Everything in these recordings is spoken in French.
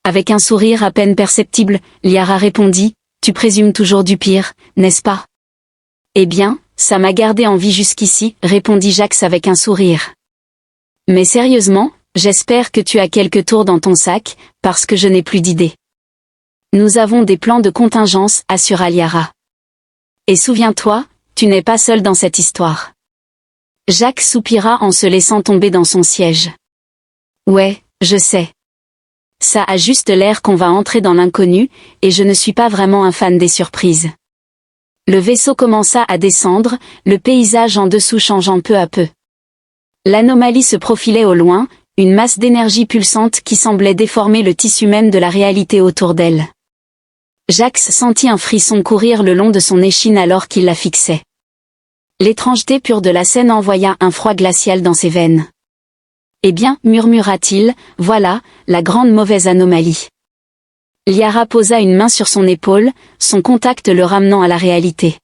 Avec un sourire à peine perceptible, Liara répondit, « Tu présumes toujours du pire, n'est-ce pas ?» « Eh bien, ça m'a gardé en vie jusqu'ici, » répondit Jax avec un sourire. « Mais sérieusement, j'espère que tu as quelques tours dans ton sac, parce que je n'ai plus d'idées. » « Nous avons des plans de contingence, » assura Liara. « Et souviens-toi, tu n'es pas seul dans cette histoire. » Jax soupira en se laissant tomber dans son siège. « Ouais, je sais. Ça a juste l'air qu'on va entrer dans l'inconnu, et je ne suis pas vraiment un fan des surprises. » Le vaisseau commença à descendre, le paysage en dessous changeant peu à peu. L'anomalie se profilait au loin, une masse d'énergie pulsante qui semblait déformer le tissu même de la réalité autour d'elle. Jax sentit un frisson courir le long de son échine alors qu'il la fixait. L'étrangeté pure de la scène envoya un froid glacial dans ses veines. « Eh bien, murmura-t-il, voilà, la grande mauvaise anomalie. » Liara posa une main sur son épaule, son contact le ramenant à la réalité.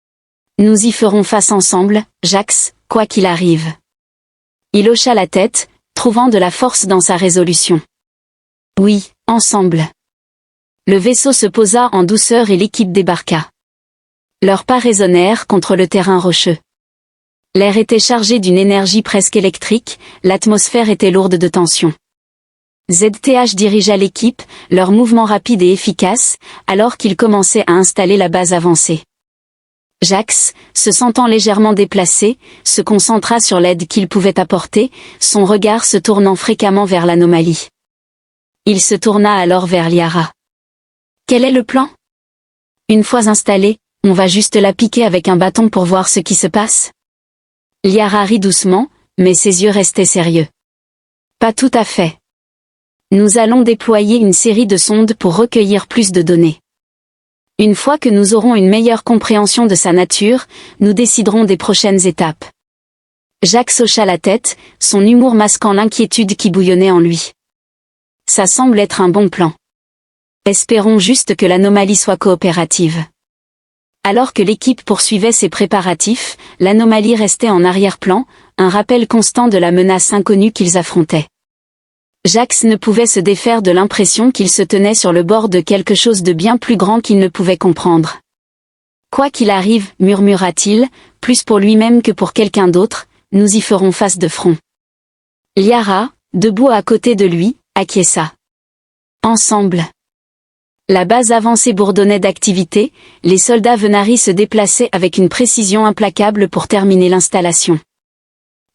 « Nous y ferons face ensemble, Jax, quoi qu'il arrive. » Il hocha la tête, trouvant de la force dans sa résolution. « Oui, ensemble. » Le vaisseau se posa en douceur et l'équipe débarqua. Leurs pas résonnèrent contre le terrain rocheux. L'air était chargé d'une énergie presque électrique, l'atmosphère était lourde de tension. ZTH dirigea l'équipe, leur mouvement rapide et efficace, alors qu'ils commençaient à installer la base avancée. Jax, se sentant légèrement déplacé, se concentra sur l'aide qu'il pouvait apporter, son regard se tournant fréquemment vers l'anomalie. Il se tourna alors vers Liara. « Quel est le plan ? Une fois installé, on va juste la piquer avec un bâton pour voir ce qui se passe ?» Liara rit doucement, mais ses yeux restaient sérieux. « Pas tout à fait. Nous allons déployer une série de sondes pour recueillir plus de données. Une fois que nous aurons une meilleure compréhension de sa nature, nous déciderons des prochaines étapes. » Jax hocha la tête, son humour masquant l'inquiétude qui bouillonnait en lui. « Ça semble être un bon plan. Espérons juste que l'anomalie soit coopérative. » Alors que l'équipe poursuivait ses préparatifs, l'anomalie restait en arrière-plan, un rappel constant de la menace inconnue qu'ils affrontaient. Jax ne pouvait se défaire de l'impression qu'il se tenait sur le bord de quelque chose de bien plus grand qu'il ne pouvait comprendre. « Quoi qu'il arrive, » murmura-t-il, plus pour lui-même que pour quelqu'un d'autre, nous y ferons face de front. Liara, debout à côté de lui, acquiesça. Ensemble. La base avancée bourdonnait d'activité, les soldats Venari se déplaçaient avec une précision implacable pour terminer l'installation.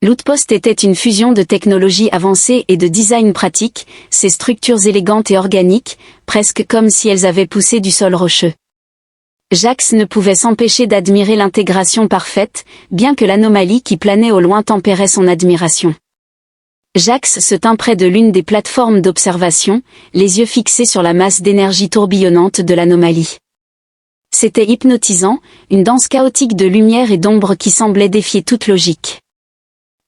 L'outpost était une fusion de technologies avancées et de design pratique, ses structures élégantes et organiques, presque comme si elles avaient poussé du sol rocheux. Jax ne pouvait s'empêcher d'admirer l'intégration parfaite, bien que l'anomalie qui planait au loin tempérait son admiration. Jax se tint près de l'une des plateformes d'observation, les yeux fixés sur la masse d'énergie tourbillonnante de l'anomalie. C'était hypnotisant, une danse chaotique de lumière et d'ombre qui semblait défier toute logique.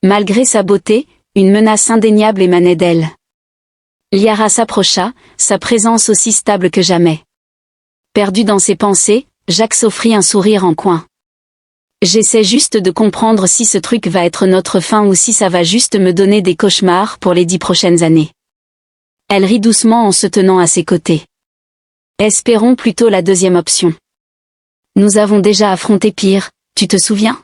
Malgré sa beauté, une menace indéniable émanait d'elle. Liara s'approcha, sa présence aussi stable que jamais. Perdu dans ses pensées, Jax offrit un sourire en coin. J'essaie juste de comprendre si ce truc va être notre fin ou si ça va juste me donner des cauchemars pour les 10 prochaines années. Elle rit doucement en se tenant à ses côtés. Espérons plutôt la deuxième option. Nous avons déjà affronté pire, tu te souviens ?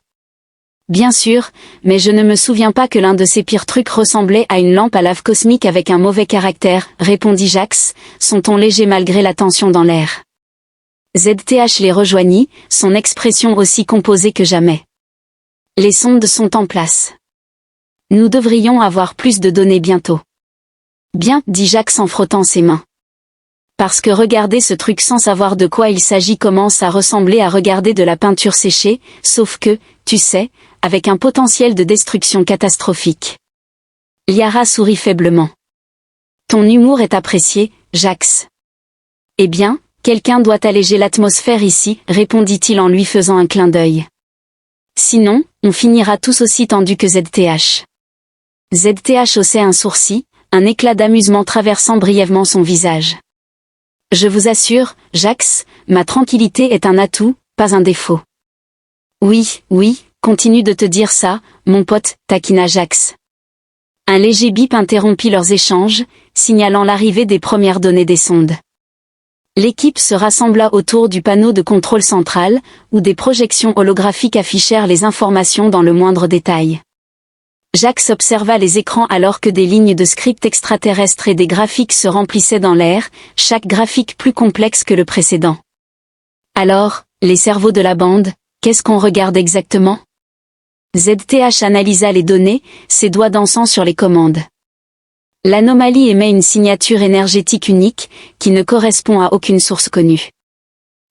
Bien sûr, mais je ne me souviens pas que l'un de ces pires trucs ressemblait à une lampe à lave cosmique avec un mauvais caractère, répondit Jax, son ton léger malgré la tension dans l'air. ZTH les rejoignit, son expression aussi composée que jamais. Les sondes sont en place. Nous devrions avoir plus de données bientôt. Bien, dit Jax en frottant ses mains. Parce que regarder ce truc sans savoir de quoi il s'agit commence à ressembler à regarder de la peinture séchée, sauf que, tu sais, avec un potentiel de destruction catastrophique. Liara sourit faiblement. Ton humour est apprécié, Jax. Eh bien, quelqu'un doit alléger l'atmosphère ici, répondit-il en lui faisant un clin d'œil. Sinon, on finira tous aussi tendus que ZTH. ZTH haussait un sourcil, un éclat d'amusement traversant brièvement son visage. Je vous assure, Jax, ma tranquillité est un atout, pas un défaut. Oui, continue de te dire ça, mon pote, taquina Jax. Un léger bip interrompit leurs échanges, signalant l'arrivée des premières données des sondes. L'équipe se rassembla autour du panneau de contrôle central, où des projections holographiques affichèrent les informations dans le moindre détail. Jax observa les écrans alors que des lignes de script extraterrestres et des graphiques se remplissaient dans l'air, chaque graphique plus complexe que le précédent. Alors, les cerveaux de la bande, qu'est-ce qu'on regarde exactement? ZTH analysa les données, ses doigts dansant sur les commandes. L'anomalie émet une signature énergétique unique, qui ne correspond à aucune source connue.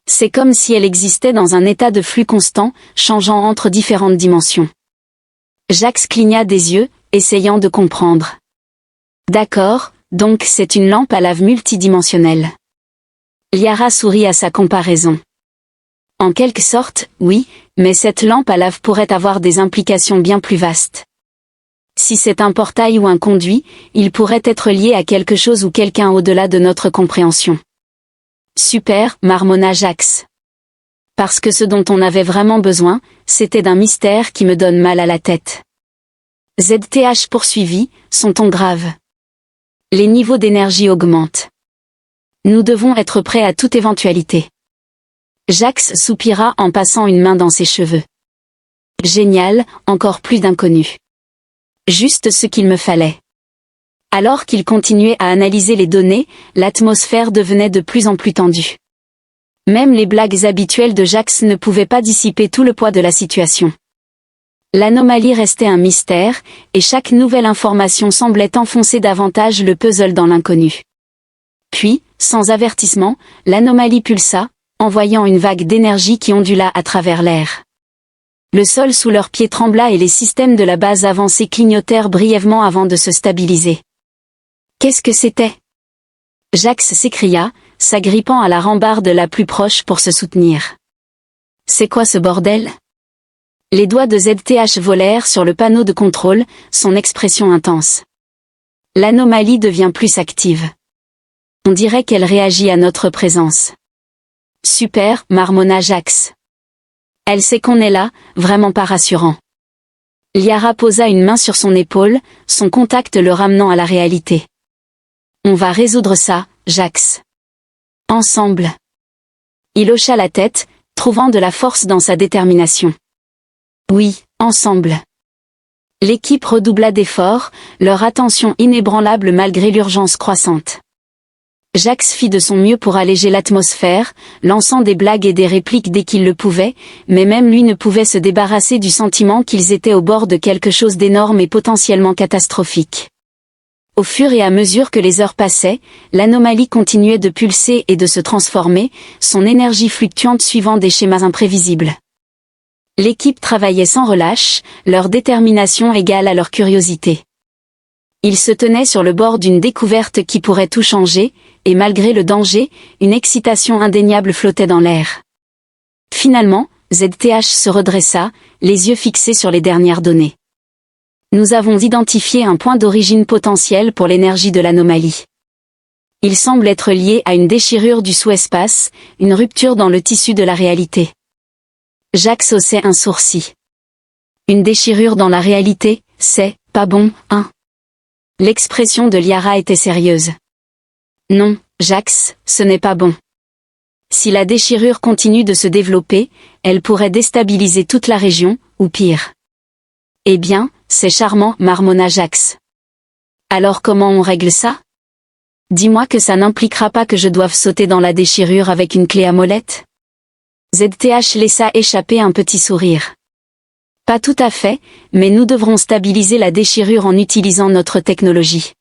C'est comme si elle existait dans un état de flux constant, changeant entre différentes dimensions. Jax cligna des yeux, essayant de comprendre. D'accord, donc c'est une lampe à lave multidimensionnelle. Liara sourit à sa comparaison. En quelque sorte, oui, mais cette lampe à lave pourrait avoir des implications bien plus vastes. Si c'est un portail ou un conduit, il pourrait être lié à quelque chose ou quelqu'un au-delà de notre compréhension. Super, marmonna Jax. Parce que ce dont on avait vraiment besoin, c'était d'un mystère qui me donne mal à la tête. ZTH poursuivit, son ton grave. Les niveaux d'énergie augmentent. Nous devons être prêts à toute éventualité. Jax soupira en passant une main dans ses cheveux. Génial, encore plus d'inconnus. Juste ce qu'il me fallait. Alors qu'il continuait à analyser les données, l'atmosphère devenait de plus en plus tendue. Même les blagues habituelles de Jax ne pouvaient pas dissiper tout le poids de la situation. L'anomalie restait un mystère, et chaque nouvelle information semblait enfoncer davantage le puzzle dans l'inconnu. Puis, sans avertissement, l'anomalie pulsa, envoyant une vague d'énergie qui ondula à travers l'air. Le sol sous leurs pieds trembla et les systèmes de la base avancée clignotèrent brièvement avant de se stabiliser. Qu'est-ce que c'était? Jax s'écria, s'agrippant à la rambarde la plus proche pour se soutenir. C'est quoi ce bordel? Les doigts de ZTH volèrent sur le panneau de contrôle, son expression intense. L'anomalie devient plus active. On dirait qu'elle réagit à notre présence. Super, marmonna Jax. Elle sait qu'on est là, vraiment pas rassurant. Liara posa une main sur son épaule, son contact le ramenant à la réalité. On va résoudre ça, Jax. Ensemble. Il hocha la tête, trouvant de la force dans sa détermination. Oui, ensemble. L'équipe redoubla d'efforts, leur attention inébranlable malgré l'urgence croissante. Jax fit de son mieux pour alléger l'atmosphère, lançant des blagues et des répliques dès qu'il le pouvait, mais même lui ne pouvait se débarrasser du sentiment qu'ils étaient au bord de quelque chose d'énorme et potentiellement catastrophique. Au fur et à mesure que les heures passaient, l'anomalie continuait de pulser et de se transformer, son énergie fluctuante suivant des schémas imprévisibles. L'équipe travaillait sans relâche, leur détermination égale à leur curiosité. Ils se tenaient sur le bord d'une découverte qui pourrait tout changer, et malgré le danger, une excitation indéniable flottait dans l'air. Finalement, ZTH se redressa, les yeux fixés sur les dernières données. Nous avons identifié un point d'origine potentiel pour l'énergie de l'anomalie. Il semble être lié à une déchirure du sous-espace, une rupture dans le tissu de la réalité. Jax haussait un sourcil. Une déchirure dans la réalité, c'est pas bon, hein? L'expression de Liara était sérieuse. Non, Jax, ce n'est pas bon. Si la déchirure continue de se développer, elle pourrait déstabiliser toute la région, ou pire. Eh bien, c'est charmant, marmonna Jax. Alors comment on règle ça? Dis-moi que ça n'impliquera pas que je doive sauter dans la déchirure avec une clé à molette? ZTH laissa échapper un petit sourire. Pas tout à fait, mais nous devrons stabiliser la déchirure en utilisant notre technologie.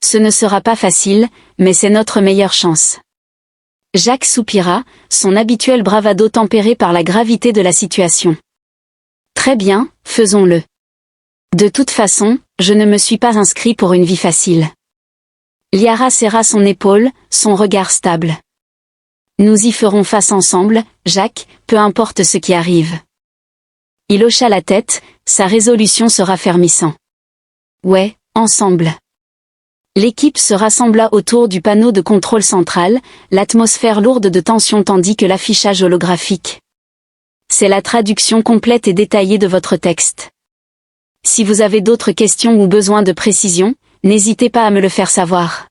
Ce ne sera pas facile, mais c'est notre meilleure chance. Jax soupira, son habituelle bravado tempérée par la gravité de la situation. Très bien, faisons-le. De toute façon, je ne me suis pas inscrit pour une vie facile. Liara serra son épaule, son regard stable. Nous y ferons face ensemble, Jack, peu importe ce qui arrive. Il hocha la tête, sa résolution se raffermissant. Ouais, ensemble. L'équipe se rassembla autour du panneau de contrôle central, l'atmosphère lourde de tension tandis que l'affichage holographique. C'est la traduction complète et détaillée de votre texte. Si vous avez d'autres questions ou besoin de précision, n'hésitez pas à me le faire savoir.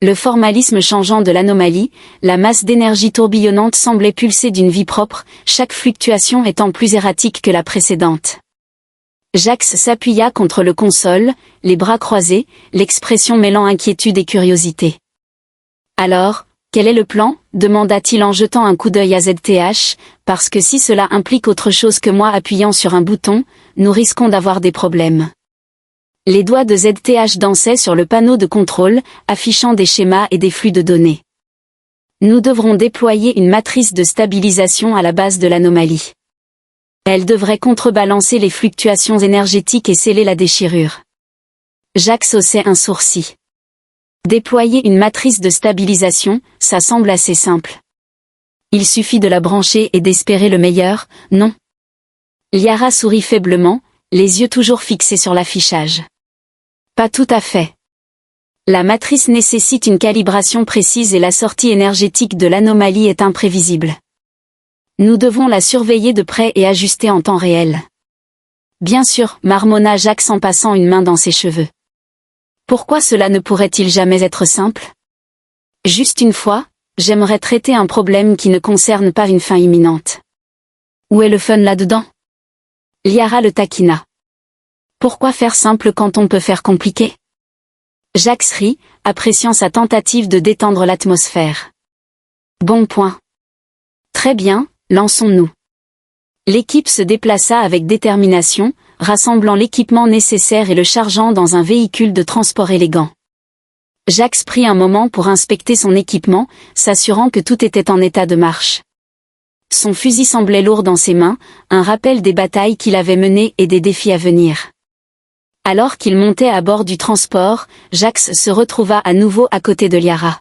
Le formalisme changeant de l'anomalie, la masse d'énergie tourbillonnante semblait pulser d'une vie propre, chaque fluctuation étant plus erratique que la précédente. Jax s'appuya contre le console, les bras croisés, l'expression mêlant inquiétude et curiosité. « Alors, quel est le plan ?» demanda-t-il en jetant un coup d'œil à ZTH, parce que si cela implique autre chose que moi appuyant sur un bouton, nous risquons d'avoir des problèmes. Les doigts de ZTH dansaient sur le panneau de contrôle, affichant des schémas et des flux de données. Nous devrons déployer une matrice de stabilisation à la base de l'anomalie. Elle devrait contrebalancer les fluctuations énergétiques et sceller la déchirure. Jax haussait un sourcil. Déployer une matrice de stabilisation, ça semble assez simple. Il suffit de la brancher et d'espérer le meilleur, non? Liara sourit faiblement, les yeux toujours fixés sur l'affichage. Pas tout à fait. La matrice nécessite une calibration précise et la sortie énergétique de l'anomalie est imprévisible. Nous devons la surveiller de près et ajuster en temps réel. Bien sûr, marmonna Jax en passant une main dans ses cheveux. Pourquoi cela ne pourrait-il jamais être simple? Juste une fois, j'aimerais traiter un problème qui ne concerne pas une fin imminente. Où est le fun là-dedans? Liara le taquina. Pourquoi faire simple quand on peut faire compliqué? Jax rit, appréciant sa tentative de détendre l'atmosphère. Bon point. Très bien, lançons-nous. L'équipe se déplaça avec détermination, rassemblant l'équipement nécessaire et le chargeant dans un véhicule de transport élégant. Jax prit un moment pour inspecter son équipement, s'assurant que tout était en état de marche. Son fusil semblait lourd dans ses mains, un rappel des batailles qu'il avait menées et des défis à venir. Alors qu'il montait à bord du transport, Jax se retrouva à nouveau à côté de Liara.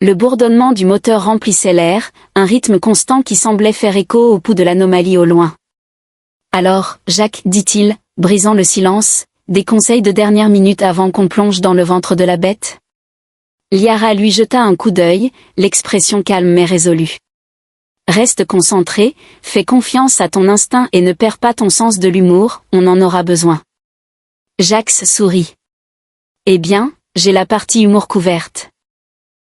Le bourdonnement du moteur remplissait l'air, un rythme constant qui semblait faire écho au pouls de l'anomalie au loin. « Alors, Jacques, dit-il, brisant le silence, des conseils de dernière minute avant qu'on plonge dans le ventre de la bête ?» Liara lui jeta un coup d'œil, l'expression calme mais résolue. « Reste concentré, fais confiance à ton instinct et ne perds pas ton sens de l'humour, on en aura besoin. » Jax sourit. « Eh bien, j'ai la partie humour couverte.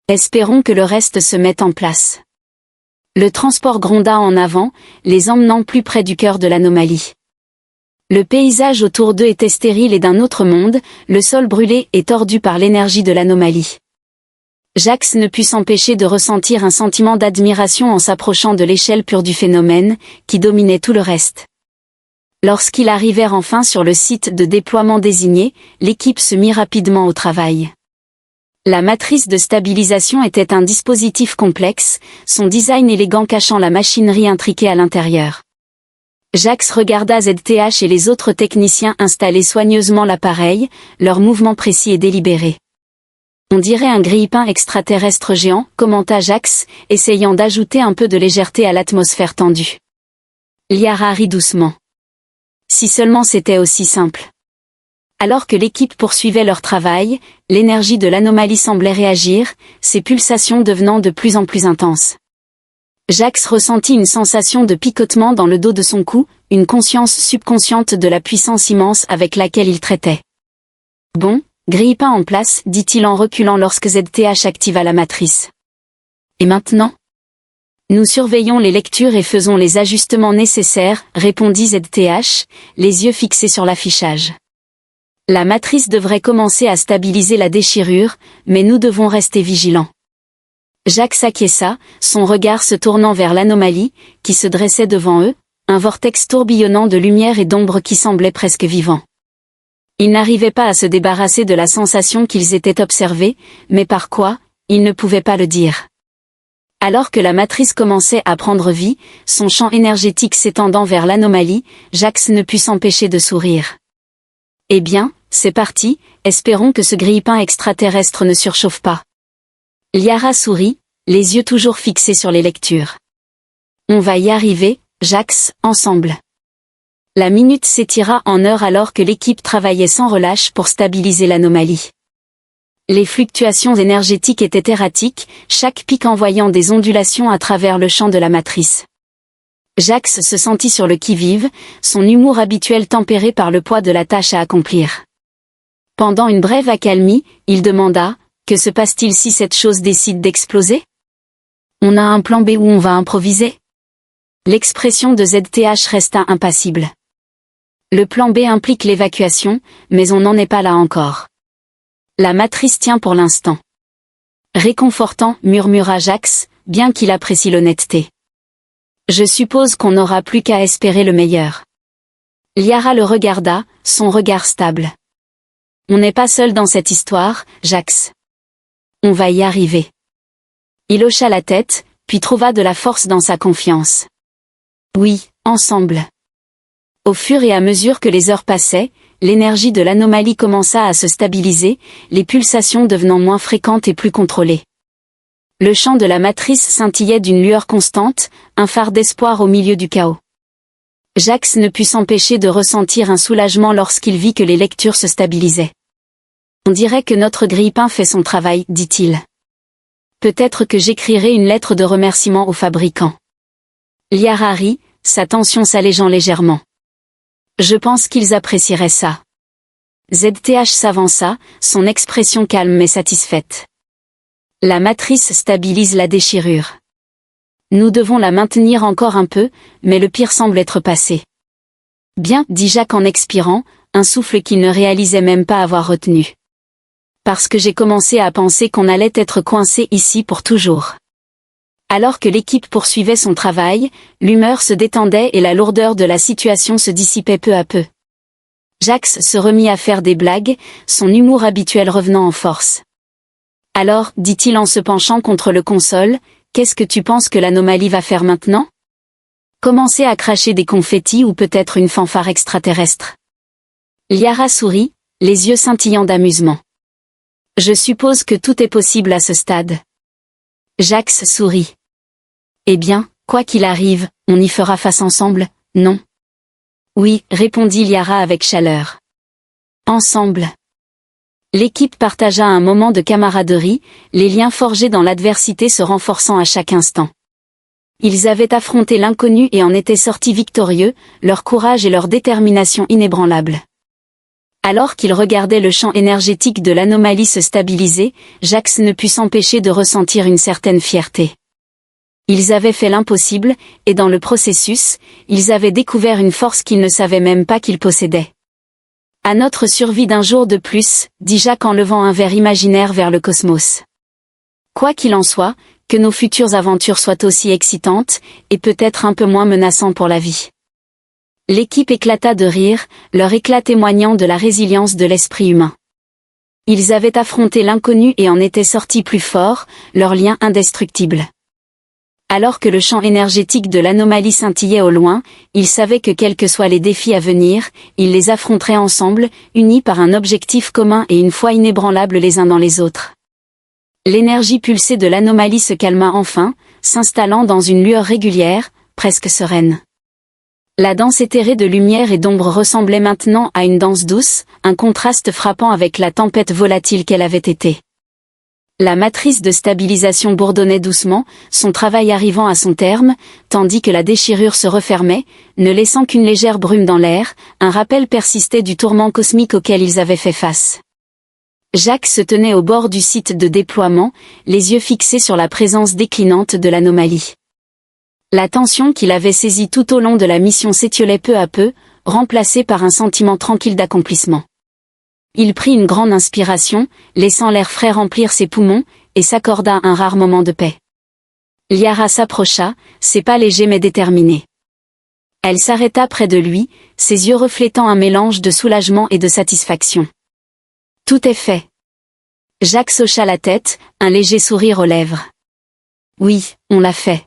Espérons que le reste se mette en place. » Le transport gronda en avant, les emmenant plus près du cœur de l'anomalie. Le paysage autour d'eux était stérile et d'un autre monde, le sol brûlé et tordu par l'énergie de l'anomalie. Jax ne put s'empêcher de ressentir un sentiment d'admiration en s'approchant de l'échelle pure du phénomène, qui dominait tout le reste. Lorsqu'ils arrivèrent enfin sur le site de déploiement désigné, l'équipe se mit rapidement au travail. La matrice de stabilisation était un dispositif complexe, son design élégant cachant la machinerie intriquée à l'intérieur. Jax regarda ZTH et les autres techniciens installer soigneusement l'appareil, leurs mouvements précis et délibérés. On dirait un grille-pain extraterrestre géant, commenta Jax, essayant d'ajouter un peu de légèreté à l'atmosphère tendue. Liara rit doucement. Si seulement c'était aussi simple. Alors que l'équipe poursuivait leur travail, l'énergie de l'anomalie semblait réagir, ses pulsations devenant de plus en plus intenses. Jax ressentit une sensation de picotement dans le dos de son cou, une conscience subconsciente de la puissance immense avec laquelle il traitait. « Bon, grille-pain en place, dit-il en reculant lorsque ZTH activa la matrice. « Et maintenant ? » Nous surveillons les lectures et faisons les ajustements nécessaires, répondit ZTH, les yeux fixés sur l'affichage. La matrice devrait commencer à stabiliser la déchirure, mais nous devons rester vigilants. Jax s'acquiesça, son regard se tournant vers l'anomalie, qui se dressait devant eux, un vortex tourbillonnant de lumière et d'ombre qui semblait presque vivant. Ils n'arrivaient pas à se débarrasser de la sensation qu'ils étaient observés, mais par quoi, ils ne pouvaient pas le dire. Alors que la matrice commençait à prendre vie, son champ énergétique s'étendant vers l'anomalie, Jax ne put s'empêcher de sourire. Eh bien, c'est parti, espérons que ce grille-pain extraterrestre ne surchauffe pas. Liara sourit, les yeux toujours fixés sur les lectures. On va y arriver, Jax, ensemble. La minute s'étira en heures alors que l'équipe travaillait sans relâche pour stabiliser l'anomalie. Les fluctuations énergétiques étaient erratiques, chaque pic envoyant des ondulations à travers le champ de la matrice. Jax se sentit sur le qui-vive, son humour habituel tempéré par le poids de la tâche à accomplir. Pendant une brève accalmie, il demanda « Que se passe-t-il si cette chose décide d'exploser ? On a un plan B où on va improviser ?» L'expression de ZTH resta impassible. Le plan B implique l'évacuation, mais on n'en est pas là encore. La matrice tient pour l'instant. Réconfortant, murmura Jax, bien qu'il apprécie l'honnêteté. Je suppose qu'on n'aura plus qu'à espérer le meilleur. Liara le regarda, son regard stable. On n'est pas seul dans cette histoire, Jax. On va y arriver. Il hocha la tête, puis trouva de la force dans sa confiance. Oui, ensemble. Au fur et à mesure que les heures passaient, l'énergie de l'anomalie commença à se stabiliser, les pulsations devenant moins fréquentes et plus contrôlées. Le champ de la matrice scintillait d'une lueur constante, un phare d'espoir au milieu du chaos. Jax ne put s'empêcher de ressentir un soulagement lorsqu'il vit que les lectures se stabilisaient. On dirait que notre grille-pain fait son travail, dit-il. Peut-être que j'écrirai une lettre de remerciement au fabricant. Liara rit, sa tension s'allégeant légèrement. Je pense qu'ils apprécieraient ça. ZTH s'avança, son expression calme mais satisfaite. La matrice stabilise la déchirure. Nous devons la maintenir encore un peu, mais le pire semble être passé. Bien, dit Jacques en expirant, un souffle qu'il ne réalisait même pas avoir retenu. Parce que j'ai commencé à penser qu'on allait être coincé ici pour toujours. Alors que l'équipe poursuivait son travail, l'humeur se détendait et la lourdeur de la situation se dissipait peu à peu. Jax se remit à faire des blagues, son humour habituel revenant en force. Alors, dit-il en se penchant contre le console, qu'est-ce que tu penses que l'anomalie va faire maintenant ? Commencer à cracher des confettis ou peut-être une fanfare extraterrestre. Liara sourit, les yeux scintillants d'amusement. Je suppose que tout est possible à ce stade. Jax sourit. Eh bien, quoi qu'il arrive, on y fera face ensemble, non ? Oui, répondit Liara avec chaleur. Ensemble. L'équipe partagea un moment de camaraderie, les liens forgés dans l'adversité se renforçant à chaque instant. Ils avaient affronté l'inconnu et en étaient sortis victorieux, leur courage et leur détermination inébranlables. Alors qu'ils regardaient le champ énergétique de l'anomalie se stabiliser, Jax ne put s'empêcher de ressentir une certaine fierté. Ils avaient fait l'impossible, et dans le processus, ils avaient découvert une force qu'ils ne savaient même pas qu'ils possédaient. À notre survie d'un jour de plus, dit Jacques en levant un verre imaginaire vers le cosmos. Quoi qu'il en soit, que nos futures aventures soient aussi excitantes, et peut-être un peu moins menaçantes pour la vie. L'équipe éclata de rire, leur éclat témoignant de la résilience de l'esprit humain. Ils avaient affronté l'inconnu et en étaient sortis plus forts, leur lien indestructible. Alors que le champ énergétique de l'anomalie scintillait au loin, ils savaient que quels que soient les défis à venir, ils les affronteraient ensemble, unis par un objectif commun et une foi inébranlable les uns dans les autres. L'énergie pulsée de l'anomalie se calma enfin, s'installant dans une lueur régulière, presque sereine. La danse éthérée de lumière et d'ombre ressemblait maintenant à une danse douce, un contraste frappant avec la tempête volatile qu'elle avait été. La matrice de stabilisation bourdonnait doucement, son travail arrivant à son terme, tandis que la déchirure se refermait, ne laissant qu'une légère brume dans l'air, un rappel persistait du tourment cosmique auquel ils avaient fait face. Jacques se tenait au bord du site de déploiement, les yeux fixés sur la présence déclinante de l'anomalie. La tension qu'il avait saisie tout au long de la mission s'étiolait peu à peu, remplacée par un sentiment tranquille d'accomplissement. Il prit une grande inspiration, laissant l'air frais remplir ses poumons, et s'accorda un rare moment de paix. Liara s'approcha, ses pas légers mais déterminés. Elle s'arrêta près de lui, ses yeux reflétant un mélange de soulagement et de satisfaction. Tout est fait. Jacques hocha la tête, un léger sourire aux lèvres. Oui, on l'a fait.